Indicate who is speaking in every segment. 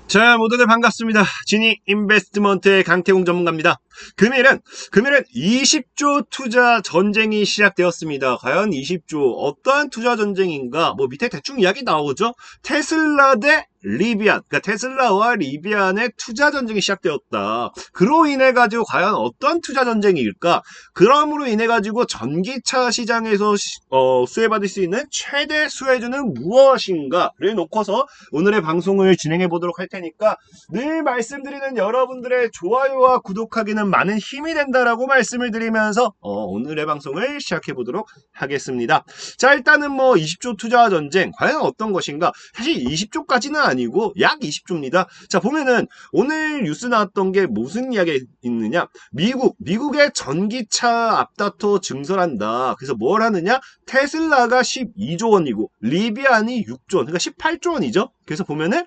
Speaker 1: 자, 모두들 반갑습니다. 지니 인베스트먼트의 강태공 전문가입니다. 금일은 20조 투자 전쟁이 시작되었습니다. 과연 20조 어떠한 투자 전쟁인가? 뭐 밑에 대충 이야기 나오죠. 테슬라 대 리비안, 그러니까 테슬라와 리비안의 투자 전쟁이 시작되었다. 그로 인해 가지고 과연 어떤 투자 전쟁일까? 그럼으로 인해 가지고 전기차 시장에서 수혜받을 수 있는 최대 수혜주는 무엇인가를 놓고서 오늘의 방송을 진행해 보도록 할 테니까 늘 말씀드리는 여러분들의 좋아요와 구독하기는 많은 힘이 된다라고 말씀을 드리면서 오늘의 방송을 시작해 보도록 하겠습니다. 자, 일단은 20조 투자 전쟁 과연 어떤 것인가? 사실 20조까지는 아니고 약 20조입니다. 자, 보면은 오늘 뉴스 나왔던 게 무슨 이야기가 있느냐? 미국의 전기차 앞다퉈 증설한다. 그래서 뭘 하느냐? 테슬라가 12조 원이고 리비안이 6조 원, 그러니까 18조 원이죠. 그래서 보면은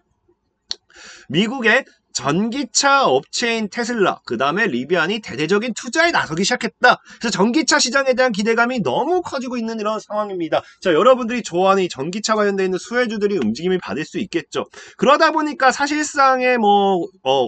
Speaker 1: 미국의 전기차 업체인 테슬라, 그 다음에 리비안이 대대적인 투자에 나서기 시작했다. 그래서 전기차 시장에 대한 기대감이 너무 커지고 있는 이런 상황입니다. 자, 여러분들이 좋아하는 이 전기차 관련되어 있는 수혜주들이 움직임을 받을 수 있겠죠. 그러다 보니까 사실상의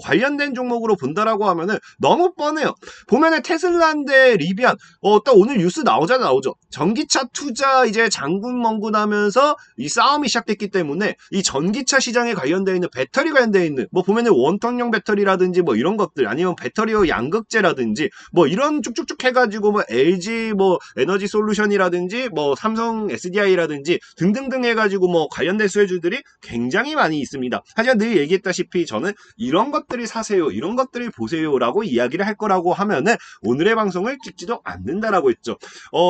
Speaker 1: 관련된 종목으로 본다라고 하면은 너무 뻔해요. 보면은 테슬라인데 리비안, 또 오늘 뉴스 나오죠. 전기차 투자 이제 장군멍군 하면서 이 싸움이 시작됐기 때문에 이 전기차 시장에 관련되어 있는 배터리 관련되어 있는 보면은 원통형 배터리라든지 이런 것들, 아니면 배터리와 양극재라든지 이런 쭉쭉쭉 해가지고 LG 에너지 솔루션이라든지 삼성 SDI라든지 등등등 해가지고 관련된 수혜주들이 굉장히 많이 있습니다. 하지만 늘 얘기했다시피 저는 이런 것들을 사세요, 이런 것들을 보세요라고 이야기를 할 거라고 하면은 오늘의 방송을 찍지도 않는다라고 했죠.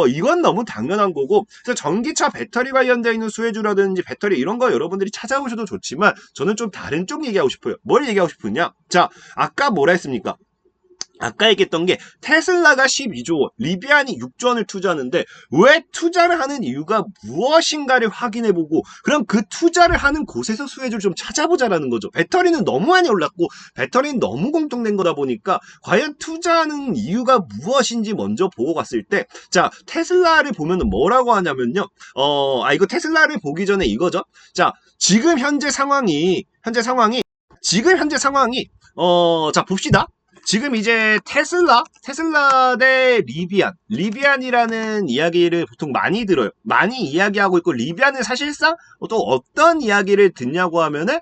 Speaker 1: 이건 너무 당연한 거고, 그래서 전기차 배터리 관련되어 있는 수혜주라든지 배터리 이런 거 여러분들이 찾아보셔도 좋지만 저는 좀 다른 쪽 얘기하고 싶어요. 뭘 얘기하고 싶으냐? 자, 아까 뭐라 했습니까? 아까 얘기했던 게 테슬라가 12조 원, 리비안이 6조 원을 투자하는데 왜 투자를 하는 이유가 무엇인가를 확인해보고 그럼 그 투자를 하는 곳에서 수혜주를 좀 찾아보자라는 거죠. 배터리는 너무 많이 올랐고 배터리는 너무 공통된 거다 보니까 과연 투자하는 이유가 무엇인지 먼저 보고 갔을 때, 자, 테슬라를 보면은 뭐라고 하냐면요. 이거 테슬라를 보기 전에 이거죠. 자, 지금 현재 상황이 자, 봅시다. 지금 이제 테슬라 대 리비안이라는 이야기를 보통 많이 들어요. 많이 이야기하고 있고, 리비안은 사실상 또 어떤 이야기를 듣냐고 하면은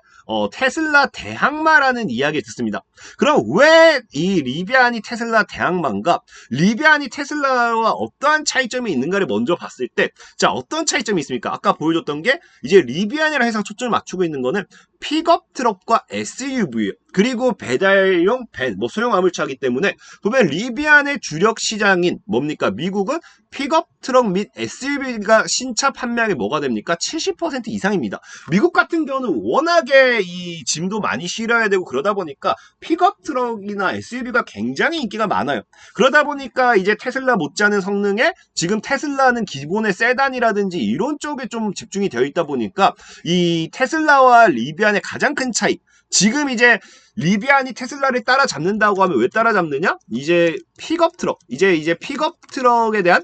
Speaker 1: 테슬라 대항마라는 이야기를 듣습니다. 그럼 왜 이 리비안이 테슬라 대항마인가? 리비안이 테슬라와 어떠한 차이점이 있는가를 먼저 봤을 때, 자, 어떤 차이점이 있습니까? 아까 보여줬던 게 이제 리비안이랑 해서 초점을 맞추고 있는 거는 픽업 트럭과 SUV예요. 그리고 배달용 밴, 소형 화물차이기 때문에 보면 리비안의 주력 시장인 뭡니까? 미국은 픽업 트럭 및 SUV가 신차 판매량이 뭐가 됩니까? 70% 이상입니다. 미국 같은 경우는 워낙에 이 짐도 많이 실어야 되고 그러다 보니까 픽업 트럭이나 SUV가 굉장히 인기가 많아요. 그러다 보니까 이제 테슬라 못지않은 성능에 지금 테슬라는 기본의 세단이라든지 이런 쪽에 좀 집중이 되어 있다 보니까 이 테슬라와 리비안의 가장 큰 차이, 지금 이제 리비안이 테슬라를 따라잡는다고 하면 왜 따라잡느냐? 이제 픽업 트럭, 이제 픽업 트럭에 대한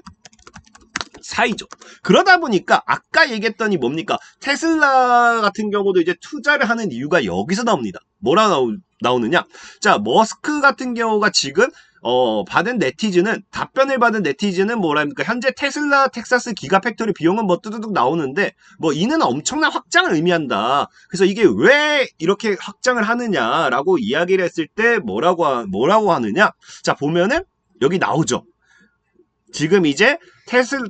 Speaker 1: 사이죠. 그러다 보니까 아까 얘기했더니 뭡니까? 테슬라 같은 경우도 이제 투자를 하는 이유가 여기서 나옵니다. 뭐라 나오느냐? 자, 머스크 같은 경우가 지금 답변을 받은 네티즌은 뭐랍니까? 현재 테슬라 텍사스 기가팩토리 비용은 뚜두둑 나오는데 이는 엄청난 확장을 의미한다. 그래서 이게 왜 이렇게 확장을 하느냐라고 이야기를 했을 때 뭐라고 하느냐? 자, 보면은 여기 나오죠. 지금 이제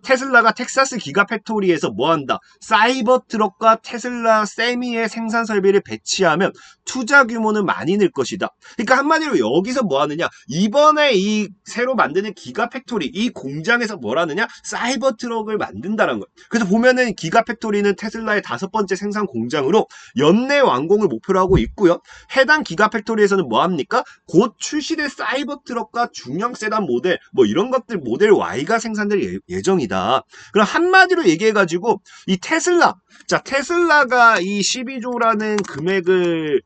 Speaker 1: 테슬라가 텍사스 기가팩토리에서 뭐한다? 사이버 트럭과 테슬라 세미의 생산 설비를 배치하면 투자 규모는 많이 늘 것이다. 그러니까 한마디로 여기서 뭐 하느냐? 이번에 이 새로 만드는 기가팩토리, 이 공장에서 뭘 하느냐? 사이버 트럭을 만든다는 거예요. 그래서 보면은 기가팩토리는 테슬라의 5번째 생산 공장으로 연내 완공을 목표로 하고 있고요. 해당 기가팩토리에서는 뭐 합니까? 곧 출시될 사이버 트럭과 중형 세단 모델, 이런 것들 모델 Y가 생산될 예정이다. 그럼 한마디로 얘기해가지고 이 테슬라가 이 12조라는 금액을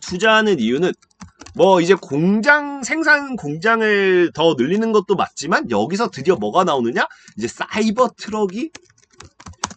Speaker 1: 투자하는 이유는 이제 생산 공장을 더 늘리는 것도 맞지만 여기서 드디어 뭐가 나오느냐? 이제 사이버 트럭이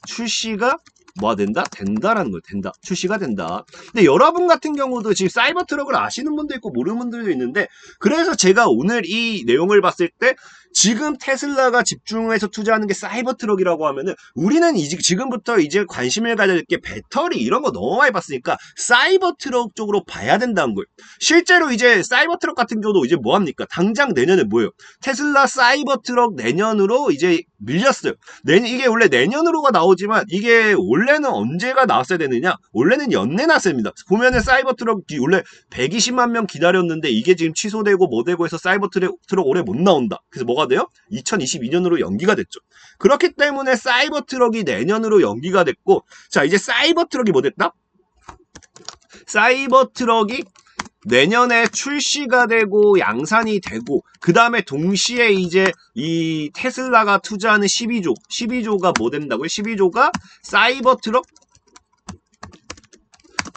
Speaker 1: 출시가 뭐가 된다? 된다라는 거예요. 된다. 출시가 된다. 근데 여러분 같은 경우도 지금 사이버 트럭을 아시는 분도 있고 모르는 분들도 있는데, 그래서 제가 오늘 이 내용을 봤을 때 지금 테슬라가 집중해서 투자하는 게 사이버 트럭이라고 하면은, 우리는 지금부터 이제 관심을 가질 게 배터리 이런 거 너무 많이 봤으니까 사이버 트럭 쪽으로 봐야 된다는 거예요. 실제로 이제 사이버 트럭 같은 경우도 이제 뭐 합니까? 당장 내년에 뭐예요? 테슬라 사이버 트럭 내년으로 이제 밀렸어요. 이게 원래 내년으로가 나오지만 이게 원래는 언제가 나왔어야 되느냐? 원래는 연내 나왔어야 됩니다. 보면은 사이버 트럭 원래 120만 명 기다렸는데 이게 지금 취소되고 뭐 되고 해서 사이버 트럭 올해 못 나온다. 그래서 뭐가 돼요? 2022년으로 연기가 됐죠. 그렇기 때문에 사이버 트럭이 내년으로 연기가 됐고, 자, 이제 사이버 트럭이 뭐 됐다? 사이버 트럭이 내년에 출시가 되고 양산이 되고, 그 다음에 동시에 이제 이 테슬라가 투자하는 12조가 뭐 된다고요? 12조가 사이버 트럭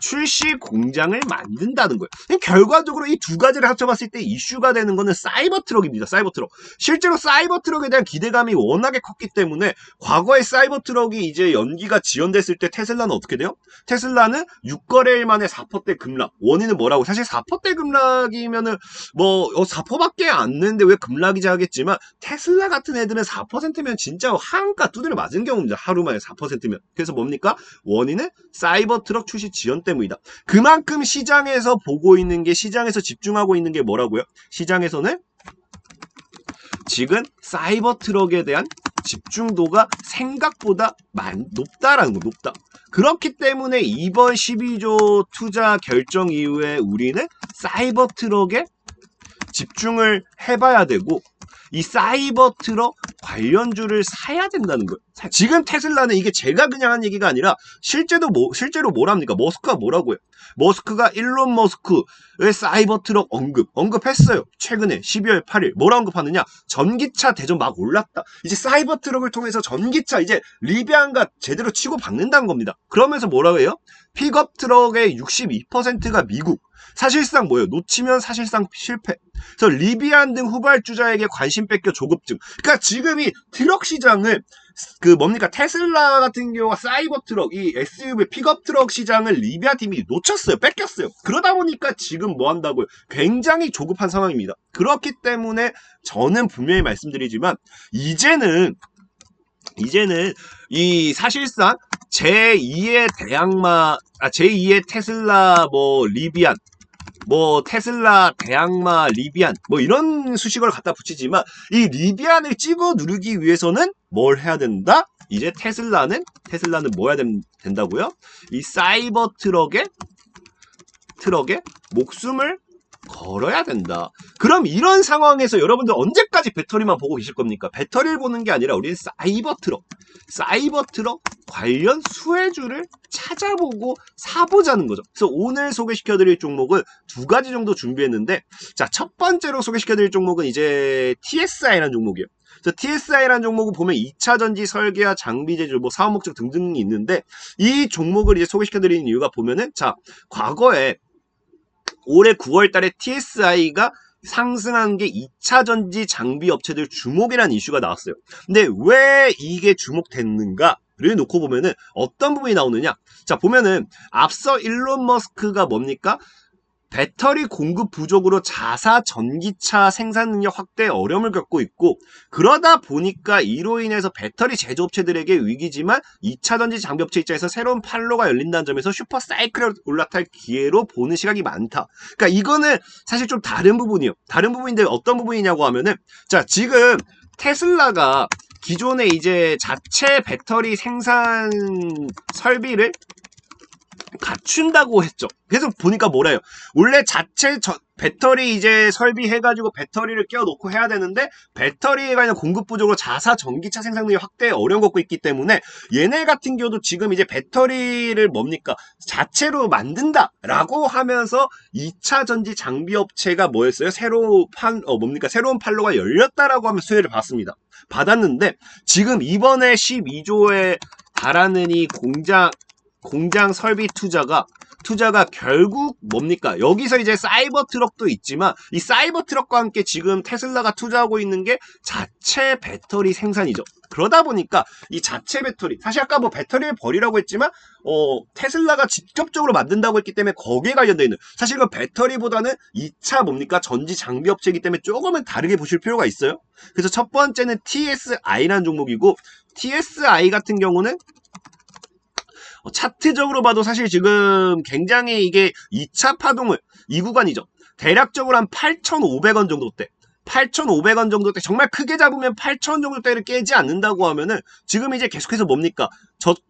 Speaker 1: 출시 공장을 만든다는 거예요. 결과적으로 이 두 가지를 합쳐봤을 때 이슈가 되는 거는 사이버 트럭입니다. 사이버 트럭. 실제로 사이버 트럭에 대한 기대감이 워낙에 컸기 때문에 과거에 사이버 트럭이 이제 연기가 지연됐을 때 테슬라는 어떻게 돼요? 테슬라는 6거래일 만에 4%대 급락. 원인은 뭐라고? 사실 4%대 급락이면은 뭐 4%밖에 안 되는데 왜 급락이지 하겠지만, 테슬라 같은 애들은 4%면 진짜 하한가 두드려 맞은 경우입니다. 하루 만에 4%면. 그래서 뭡니까? 원인은 사이버 트럭 출시 지연 때문이다. 그만큼 시장에서 보고 있는 게, 시장에서 집중하고 있는 게 뭐라고요? 시장에서는 지금 사이버 트럭에 대한 집중도가 생각보다 높다라는 거, 높다. 그렇기 때문에 이번 12조 투자 결정 이후에 우리는 사이버 트럭에 집중을 해봐야 되고, 이 사이버 트럭 관련주를 사야 된다는 거예요. 지금 테슬라는 이게 제가 그냥 한 얘기가 아니라 실제로 뭐랍니까? 머스크가 뭐라고 해요? 머스크가 일론 머스크의 사이버 트럭 언급했어요. 최근에 12월 8일 뭐라 언급하느냐? 전기차 대전 막 올랐다. 이제 사이버 트럭을 통해서 전기차 이제 리비안과 제대로 치고 박는다는 겁니다. 그러면서 뭐라고 해요? 픽업 트럭의 62%가 미국. 사실상 뭐예요? 놓치면 사실상 실패. 그래서 리비안 등 후발주자에게 관심 뺏겨 조급증. 그러니까 지금 이 트럭 시장을 테슬라 같은 경우가 사이버 트럭, 이 SUV 픽업 트럭 시장을 리비안 팀이 놓쳤어요. 뺏겼어요. 그러다 보니까 지금 뭐 한다고요? 굉장히 조급한 상황입니다. 그렇기 때문에 저는 분명히 말씀드리지만, 이제는 이 사실상 제2의 제2의 테슬라 리비안, 테슬라 대항마 리비안 이런 수식어를 갖다 붙이지만, 이 리비안을 찍어 누르기 위해서는 뭘 해야 된다? 이제 테슬라는 뭐 해야 된다고요? 이 사이버 트럭에 목숨을 걸어야 된다. 그럼 이런 상황에서 여러분들 언제까지 배터리만 보고 계실 겁니까? 배터리를 보는 게 아니라 우리는 사이버 트럭 관련 수혜주를 찾아보고 사보자는 거죠. 그래서 오늘 소개시켜드릴 종목은 두 가지 정도 준비했는데, 자, 첫 번째로 소개시켜드릴 종목은 이제 TSI라는 종목이에요. 그래서 TSI라는 종목을 보면 2차 전지 설계와 장비 제조, 사업 목적 등등이 있는데, 이 종목을 이제 소개시켜드리는 이유가 보면은, 자, 과거에 올해 9월 달에 TSI가 상승한 게 2차 전지 장비 업체들 주목이라는 이슈가 나왔어요. 근데 왜 이게 주목됐는가를 놓고 보면은 어떤 부분이 나오느냐? 자, 보면은 앞서 일론 머스크가 뭡니까? 배터리 공급 부족으로 자사 전기차 생산 능력 확대에 어려움을 겪고 있고, 그러다 보니까 이로 인해서 배터리 제조업체들에게 위기지만 2차 전지 장비업체 입장에서 새로운 판로가 열린다는 점에서 슈퍼 사이클에 올라탈 기회로 보는 시각이 많다. 그러니까 이거는 사실 좀 다른 부분이에요. 다른 부분인데 어떤 부분이냐고 하면은, 자, 지금 테슬라가 기존에 이제 자체 배터리 생산 설비를 갖춘다고 했죠. 그래서 보니까 뭐래요? 원래 자체 배터리 이제 설비해가지고 배터리를 끼워놓고 해야 되는데, 배터리에 관한 공급 부족으로 자사 전기차 생산능력 확대에 어려움 겪고 있기 때문에, 얘네 같은 경우도 지금 이제 배터리를 자체로 만든다라고 하면서 2차 전지 장비 업체가 뭐였어요? 새로운 판로가 열렸다라고 하면 수혜를 받았는데, 지금 이번에 12조에 달하는 이 공장 설비 투자가 투자가 결국 뭡니까? 여기서 이제 사이버 트럭도 있지만 이 사이버 트럭과 함께 지금 테슬라가 투자하고 있는 게 자체 배터리 생산이죠. 그러다 보니까 이 자체 배터리, 사실 아까 뭐 배터리를 버리라고 했지만 테슬라가 직접적으로 만든다고 했기 때문에 거기에 관련되어 있는, 사실 그 배터리보다는 2차 뭡니까? 전지 장비 업체이기 때문에 조금은 다르게 보실 필요가 있어요. 그래서 첫 번째는 TSI라는 종목이고, TSI 같은 경우는 차트적으로 봐도 사실 지금 굉장히 이게 2차 파동을, 이 구간이죠. 대략적으로 한 8,500원 정도대. 8,500원 정도대, 정말 크게 잡으면 8,000원 정도대를 깨지 않는다고 하면은 지금 이제 계속해서 뭡니까?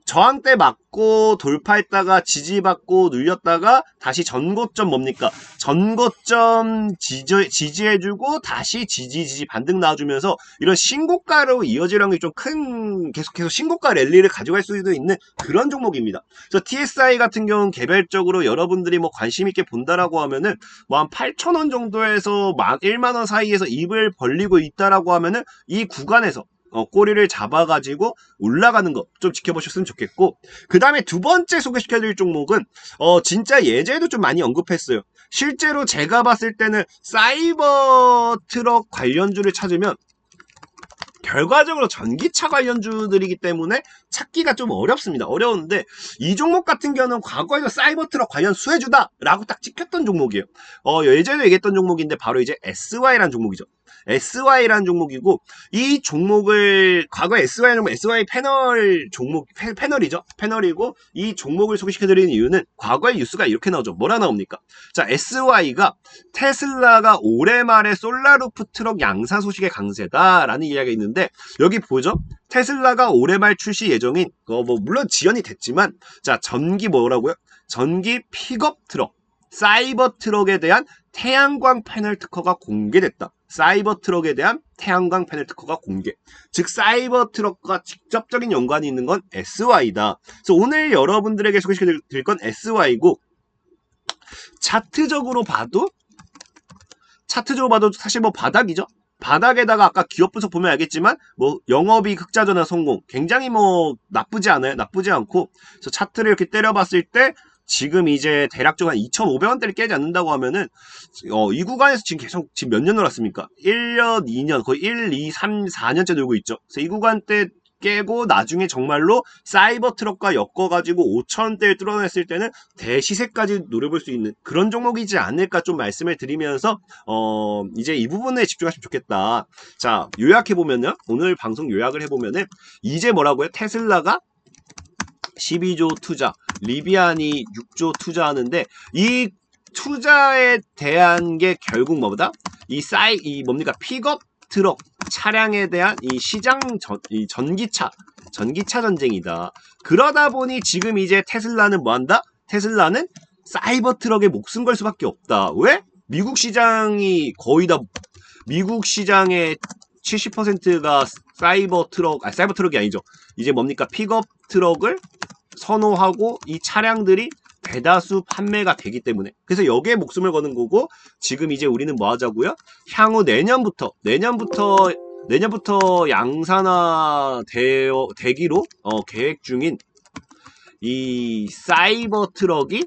Speaker 1: 저항대 맞고 돌파했다가 지지받고 눌렸다가 다시 전고점 뭡니까? 전고점 지지해주고 다시 지지 반등 나와주면서 이런 신고가로 이어질 확률이 좀 큰, 계속해서 신고가 랠리를 가져갈 수도 있는 그런 종목입니다. 그래서 TSI 같은 경우는 개별적으로 여러분들이 뭐 관심 있게 본다라고 하면은 뭐 한 8,000원 정도에서 1만원 사이에서 입을 벌리고 있다라고 하면은 이 구간에서 꼬리를 잡아가지고 올라가는 거 좀 지켜보셨으면 좋겠고, 그 다음에 두 번째 소개시켜드릴 종목은 진짜 예전에도 좀 많이 언급했어요. 실제로 제가 봤을 때는 사이버 트럭 관련주를 찾으면 결과적으로 전기차 관련주들이기 때문에 찾기가 좀 어렵습니다. 어려운데 이 종목 같은 경우는 과거에도 사이버 트럭 관련 수혜주다 라고 딱 찍혔던 종목이에요. 예전에 얘기했던 종목인데 바로 이제 SY라는 종목이죠. SY라는 종목이고, 이 종목을 과거에 SY 패널 종목, 패널이죠. 패널이고, 이 종목을 소개시켜드리는 이유는 과거의 뉴스가 이렇게 나오죠. 뭐라 나옵니까? 자, SY가 테슬라가 올해 말에 솔라루프 트럭 양산 소식의 강세다라는 이야기가 있는데, 여기 보죠? 테슬라가 올해 말 출시 예정인, 물론 지연이 됐지만, 자, 전기 뭐라고요? 전기 픽업 트럭, 사이버 트럭에 대한 태양광 패널 특허가 공개됐다. 사이버 트럭에 대한 태양광 패널 특허가 공개. 즉 사이버 트럭과 직접적인 연관이 있는 건 SY다. 그래서 오늘 여러분들에게 소개시켜드릴 건 SY고, 차트적으로 봐도 사실 뭐 바닥이죠. 바닥에다가 아까 기업 분석 보면 알겠지만 뭐 영업이익 흑자 전환 성공, 굉장히 뭐 나쁘지 않아요. 나쁘지 않고, 그래서 차트를 이렇게 때려봤을 때 지금 이제 대략적으로 한 2,500원대를 깨지 않는다고 하면은 이 구간에서 지금 계속 지금 몇 년 놀았습니까? 1년, 2년, 거의 1, 2, 3, 4년째 놀고 있죠. 그래서 이 구간대 깨고 나중에 정말로 사이버 트럭과 엮어가지고 5,000원대를 뚫어냈을 때는 대시세까지 노려볼 수 있는 그런 종목이지 않을까 좀 말씀을 드리면서 이제 이 부분에 집중하시면 좋겠다. 자, 요약해보면요. 오늘 방송 요약을 해보면은 이제 뭐라고요? 테슬라가 12조 투자, 리비안이 6조 투자하는데, 이 투자에 대한 게 결국 뭐보다 이 뭡니까? 픽업 트럭 차량에 대한 이 시장 이 전기차 전쟁이다. 그러다 보니 지금 이제 테슬라는 뭐 한다? 테슬라는 사이버 트럭에 목숨 걸 수밖에 없다. 왜? 미국 시장이 거의 다, 미국 시장의 70%가 사이버 트럭이 아니죠. 이제 뭡니까? 픽업 트럭을 선호하고 이 차량들이 대다수 판매가 되기 때문에, 그래서 여기에 목숨을 거는 거고, 지금 이제 우리는 뭐 하자고요? 향후 내년부터 양산화 되기로 계획 중인 이 사이버 트럭이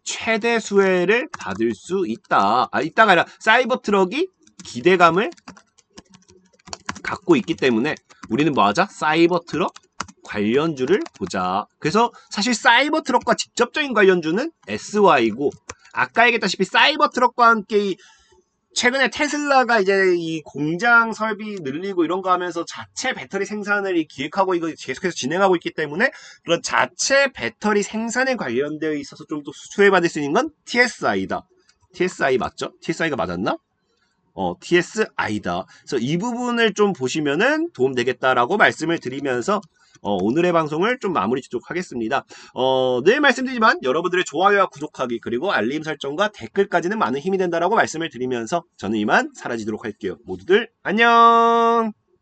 Speaker 1: 최대 수혜를 받을 수 있다. 이따가 아니라 사이버 트럭이 기대감을 갖고 있기 때문에 우리는 뭐 하자? 사이버 트럭 관련주를 보자. 그래서 사실 사이버 트럭과 직접적인 관련주는 SY고, 아까 얘기했다시피 사이버 트럭과 함께 최근에 테슬라가 이제 이 공장 설비 늘리고 이런 거 하면서 자체 배터리 생산을 기획하고 이거 계속해서 진행하고 있기 때문에 그런 자체 배터리 생산에 관련되어 있어서 좀 더 수혜받을 수 있는 건 TSI다. TSI 맞죠? TSI가 맞았나? TSI다. 그래서 이 부분을 좀 보시면은 도움되겠다라고 말씀을 드리면서 오늘의 방송을 좀 마무리 짓도록 하겠습니다. 늘 말씀드리지만 여러분들의 좋아요와 구독하기 그리고 알림 설정과 댓글까지는 많은 힘이 된다라고 말씀을 드리면서 저는 이만 사라지도록 할게요. 모두들 안녕!